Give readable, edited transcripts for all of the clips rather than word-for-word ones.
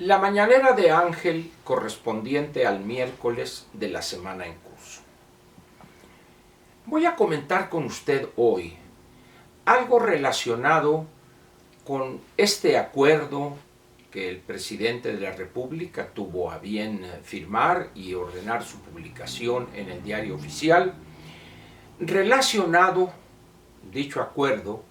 La mañanera de Ángel correspondiente al miércoles de la semana en curso. Voy a comentar con usted hoy algo relacionado con este acuerdo que el presidente de la República tuvo a bien firmar y ordenar su publicación en el Diario Oficial, relacionado, dicho acuerdo,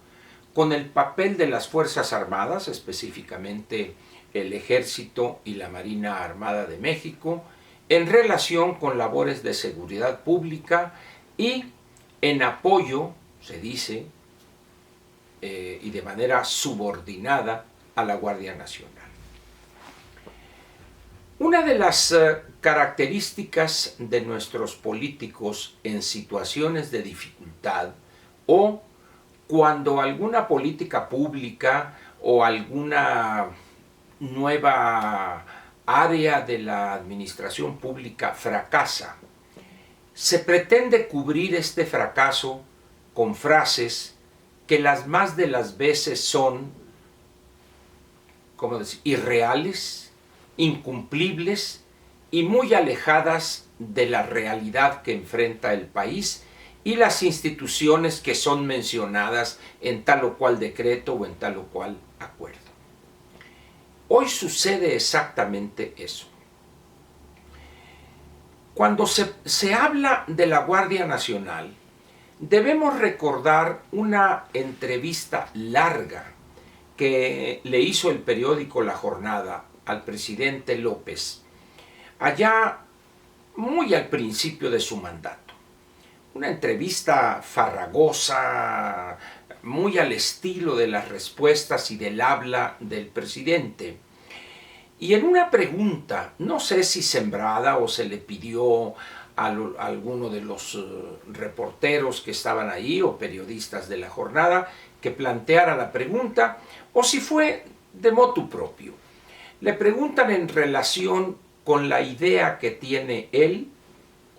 con el papel de las Fuerzas Armadas, específicamente el Ejército y la Marina Armada de México, en relación con labores de seguridad pública y en apoyo, se dice, y de manera subordinada a la Guardia Nacional. Una de las características de nuestros políticos en situaciones de dificultad o cuando alguna política pública o alguna nueva área de la administración pública fracasa, se pretende cubrir este fracaso con frases que las más de las veces son, ¿cómo decir?, irreales, incumplibles y muy alejadas de la realidad que enfrenta el país y las instituciones que son mencionadas en tal o cual decreto o en tal o cual acuerdo. Hoy sucede exactamente eso. Cuando se habla de la Guardia Nacional, debemos recordar una entrevista larga que le hizo el periódico La Jornada al presidente López, allá muy al principio de su mandato. Una entrevista farragosa, muy al estilo de las respuestas y del habla del presidente. Y en una pregunta, no sé si sembrada o se le pidió a alguno de los reporteros que estaban ahí o periodistas de La Jornada que planteara la pregunta, o si fue de motu propio. Le preguntan en relación con la idea que tiene él,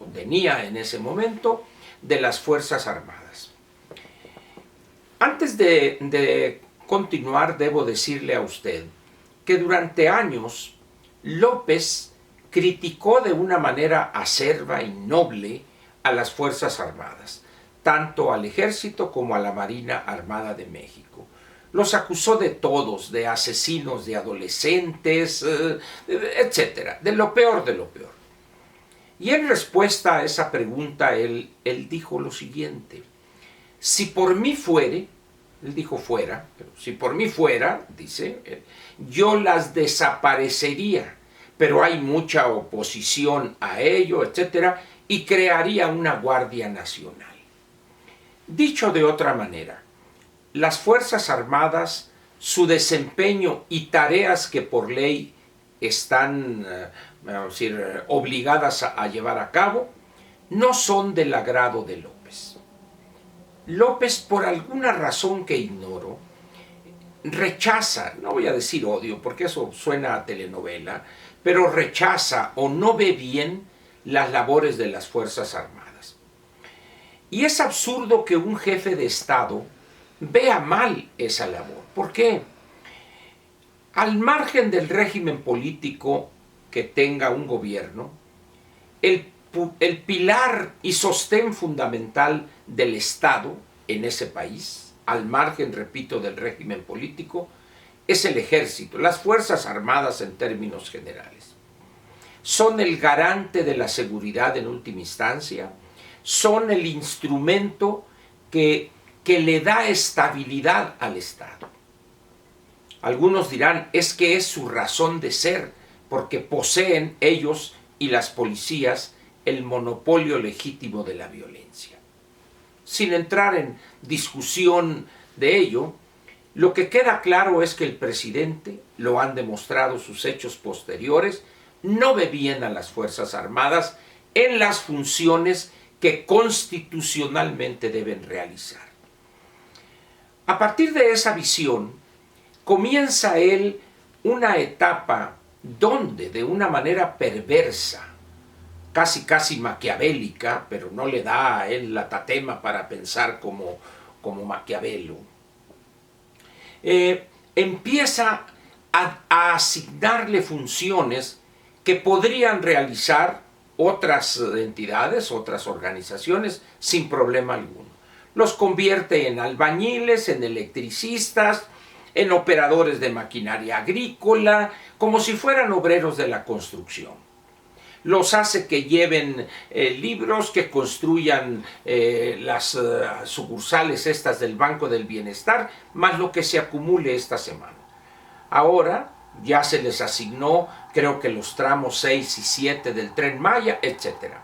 o tenía en ese momento, de las Fuerzas Armadas. Antes de continuar, debo decirle a usted que durante años López criticó de una manera acerba y noble a las Fuerzas Armadas, tanto al Ejército como a la Marina Armada de México. Los acusó de todos, de asesinos de adolescentes, etcétera, de lo peor de lo peor. Y en respuesta a esa pregunta, él dijo lo siguiente: si por mí fuere, él dijo fuera, pero si por mí fuera, dice, yo las desaparecería, pero hay mucha oposición a ello, etcétera, y crearía una Guardia Nacional. Dicho de otra manera, las Fuerzas Armadas, su desempeño y tareas que por ley están, vamos a decir, obligadas a llevar a cabo, no son del agrado de López. López, por alguna razón que ignoro, rechaza, no voy a decir odio porque eso suena a telenovela, pero rechaza o no ve bien las labores de las Fuerzas Armadas. Y es absurdo que un jefe de Estado vea mal esa labor. ¿Por qué? Al margen del régimen político que tenga un gobierno, el pilar y sostén fundamental del Estado en ese país, al margen, repito, del régimen político, es el Ejército, las Fuerzas Armadas en términos generales. Son el garante de la seguridad en última instancia, son el instrumento que le da estabilidad al Estado. Algunos dirán, es que es su razón de ser, porque poseen ellos y las policías el monopolio legítimo de la violencia. Sin entrar en discusión de ello, lo que queda claro es que el presidente, lo han demostrado sus hechos posteriores, no ve bien a las Fuerzas Armadas en las funciones que constitucionalmente deben realizar. A partir de esa visión, comienza él una etapa donde, de una manera perversa, casi maquiavélica, pero no le da a él la tatema para pensar como Maquiavelo, empieza a asignarle funciones que podrían realizar otras entidades, otras organizaciones, sin problema alguno. Los convierte en albañiles, en electricistas, en operadores de maquinaria agrícola, como si fueran obreros de la construcción. Los hace que lleven libros, que construyan las sucursales estas del Banco del Bienestar, más lo que se acumule esta semana. Ahora ya se les asignó, creo que los tramos 6 y 7 del Tren Maya, etc.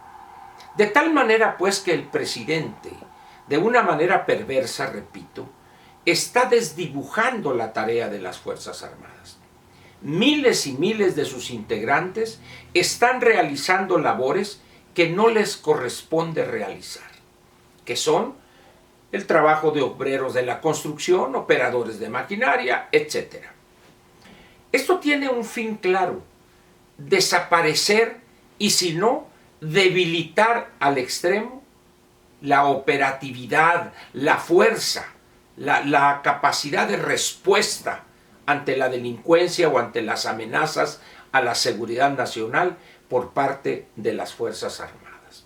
De tal manera, pues, que el presidente, de una manera perversa, repito, está desdibujando la tarea de las Fuerzas Armadas. Miles y miles de sus integrantes están realizando labores que no les corresponde realizar, que son el trabajo de obreros de la construcción, operadores de maquinaria, etc. Esto tiene un fin claro: desaparecer y, si no, debilitar al extremo la operatividad, la fuerza, la capacidad de respuesta ante la delincuencia o ante las amenazas a la seguridad nacional por parte de las Fuerzas Armadas.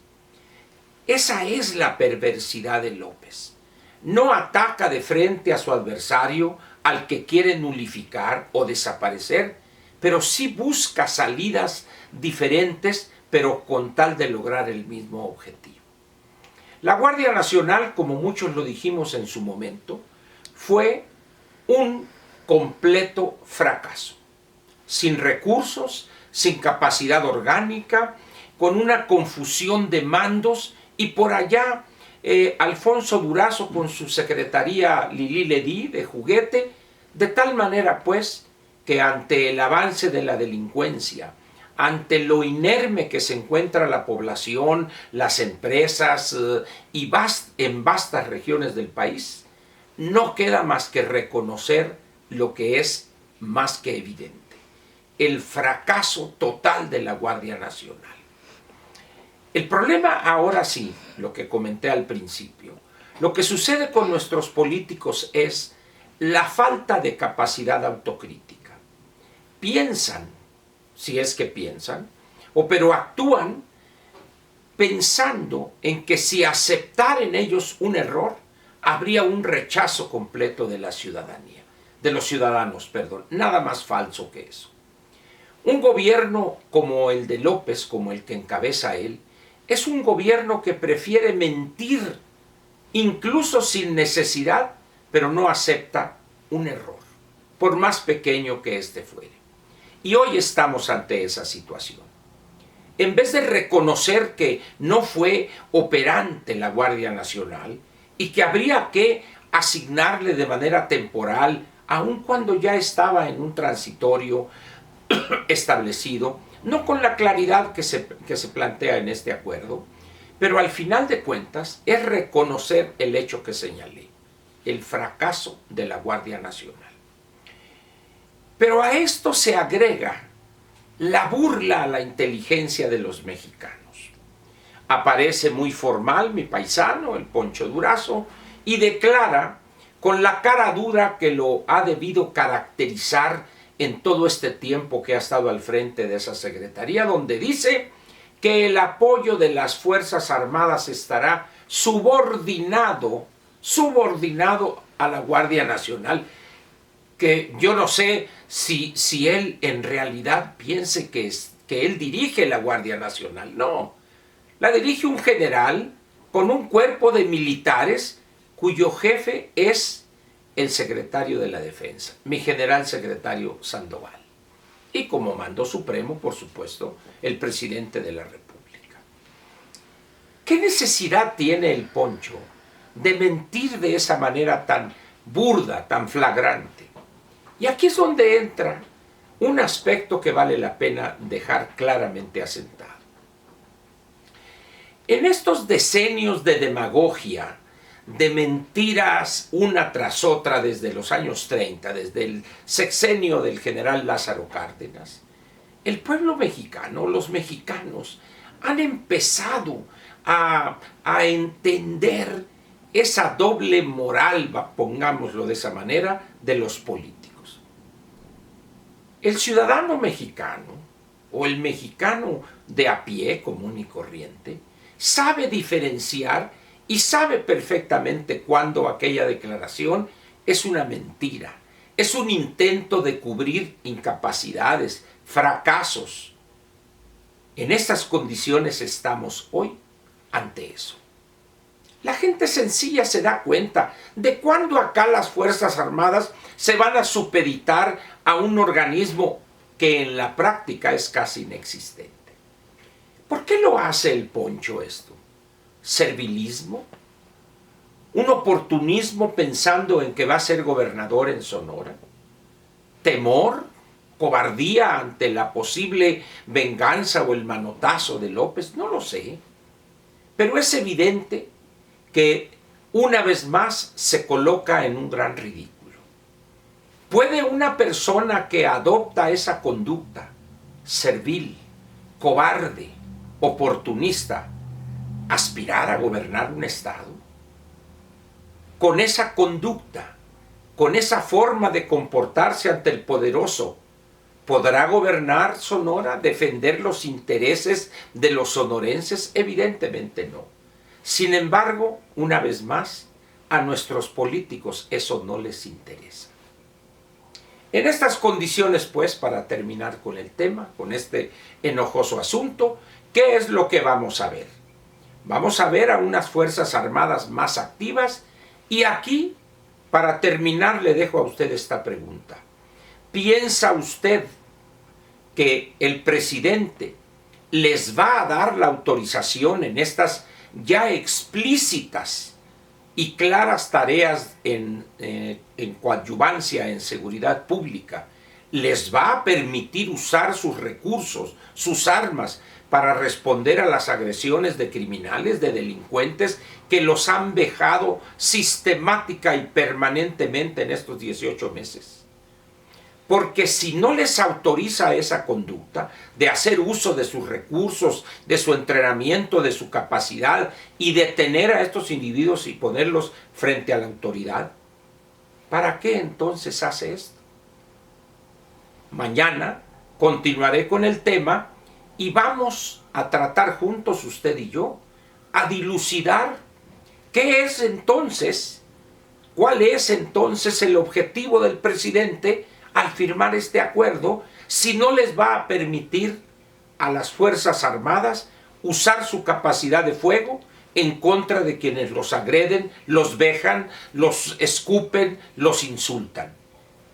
Esa es la perversidad de López. No ataca de frente a su adversario, al que quiere nulificar o desaparecer, pero sí busca salidas diferentes, pero con tal de lograr el mismo objetivo. La Guardia Nacional, como muchos lo dijimos en su momento, fue un completo fracaso, sin recursos, sin capacidad orgánica, con una confusión de mandos, y por allá Alfonso Durazo con su secretaría Lili Ledí de juguete, de tal manera pues que ante el avance de la delincuencia, ante lo inerme que se encuentra la población, las empresas y en vastas regiones del país, no queda más que reconocer lo que es más que evidente: el fracaso total de la Guardia Nacional. El problema ahora sí, lo que comenté al principio, lo que sucede con nuestros políticos es la falta de capacidad autocrítica. Piensan, si es que piensan, pero actúan pensando en que si aceptar en ellos un error, habría un rechazo completo de la ciudadanía, de los ciudadanos, perdón. Nada más falso que eso. Un gobierno como el de López, como el que encabeza él, es un gobierno que prefiere mentir, incluso sin necesidad, pero no acepta un error, por más pequeño que éste fuere. Y hoy estamos ante esa situación. En vez de reconocer que no fue operante la Guardia Nacional y que habría que asignarle de manera temporal, aun cuando ya estaba en un transitorio establecido, no con la claridad que se plantea en este acuerdo, pero al final de cuentas es reconocer el hecho que señalé: el fracaso de la Guardia Nacional. Pero a esto se agrega la burla a la inteligencia de los mexicanos. Aparece muy formal mi paisano, el Poncho Durazo, y declara, con la cara dura que lo ha debido caracterizar en todo este tiempo que ha estado al frente de esa secretaría, donde dice que el apoyo de las Fuerzas Armadas estará subordinado a la Guardia Nacional, que yo no sé si él en realidad piense que él dirige la Guardia Nacional. No, la dirige un general con un cuerpo de militares cuyo jefe es el secretario de la Defensa, mi general secretario Sandoval. Y como mando supremo, por supuesto, el presidente de la República. ¿Qué necesidad tiene el Poncho de mentir de esa manera tan burda, tan flagrante? Y aquí es donde entra un aspecto que vale la pena dejar claramente asentado. En estos decenios de demagogia, de mentiras una tras otra desde los años 30, desde el sexenio del general Lázaro Cárdenas, el pueblo mexicano, los mexicanos, han empezado a entender esa doble moral, pongámoslo de esa manera, de los políticos. El ciudadano mexicano o el mexicano de a pie, común y corriente, sabe diferenciar y sabe perfectamente cuándo aquella declaración es una mentira, es un intento de cubrir incapacidades, fracasos. En estas condiciones estamos hoy ante eso. La gente sencilla se da cuenta de cuándo acá las Fuerzas Armadas se van a supeditar a un organismo que en la práctica es casi inexistente. ¿Por qué lo hace el Poncho esto? ¿Servilismo? ¿Un oportunismo pensando en que va a ser gobernador en Sonora? ¿Temor? ¿Cobardía ante la posible venganza o el manotazo de López? No lo sé. Pero es evidente que una vez más se coloca en un gran ridículo. ¿Puede una persona que adopta esa conducta servil, cobarde, oportunista, aspirar a gobernar un estado? Con esa conducta, con esa forma de comportarse ante el poderoso, ¿podrá gobernar Sonora, defender los intereses de los sonorenses? Evidentemente no. Sin embargo, una vez más, a nuestros políticos eso no les interesa. En estas condiciones, pues, para terminar con el tema, con este enojoso asunto, ¿qué es lo que vamos a ver? Vamos a ver a unas Fuerzas Armadas más activas y aquí, para terminar, le dejo a usted esta pregunta. ¿Piensa usted que el presidente les va a dar la autorización en estas ya explícitas y claras tareas en coadyuvancia en seguridad pública? ¿Les va a permitir usar sus recursos, sus armas, para responder a las agresiones de criminales, de delincuentes que los han vejado sistemática y permanentemente en estos 18 meses? Porque si no les autoriza esa conducta de hacer uso de sus recursos, de su entrenamiento, de su capacidad y detener a estos individuos y ponerlos frente a la autoridad, ¿para qué entonces hace esto? Mañana continuaré con el tema y vamos a tratar juntos, usted y yo, a dilucidar qué es entonces, cuál es entonces el objetivo del presidente al firmar este acuerdo, si no les va a permitir a las Fuerzas Armadas usar su capacidad de fuego en contra de quienes los agreden, los vejan, los escupen, los insultan.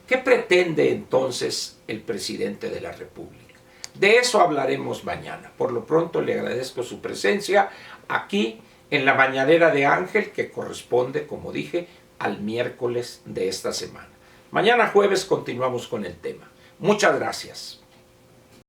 ¿Qué pretende entonces el presidente de la República? De eso hablaremos mañana. Por lo pronto le agradezco su presencia aquí en la Mañanera de Ángel, que corresponde, como dije, al miércoles de esta semana. Mañana jueves continuamos con el tema. Muchas gracias.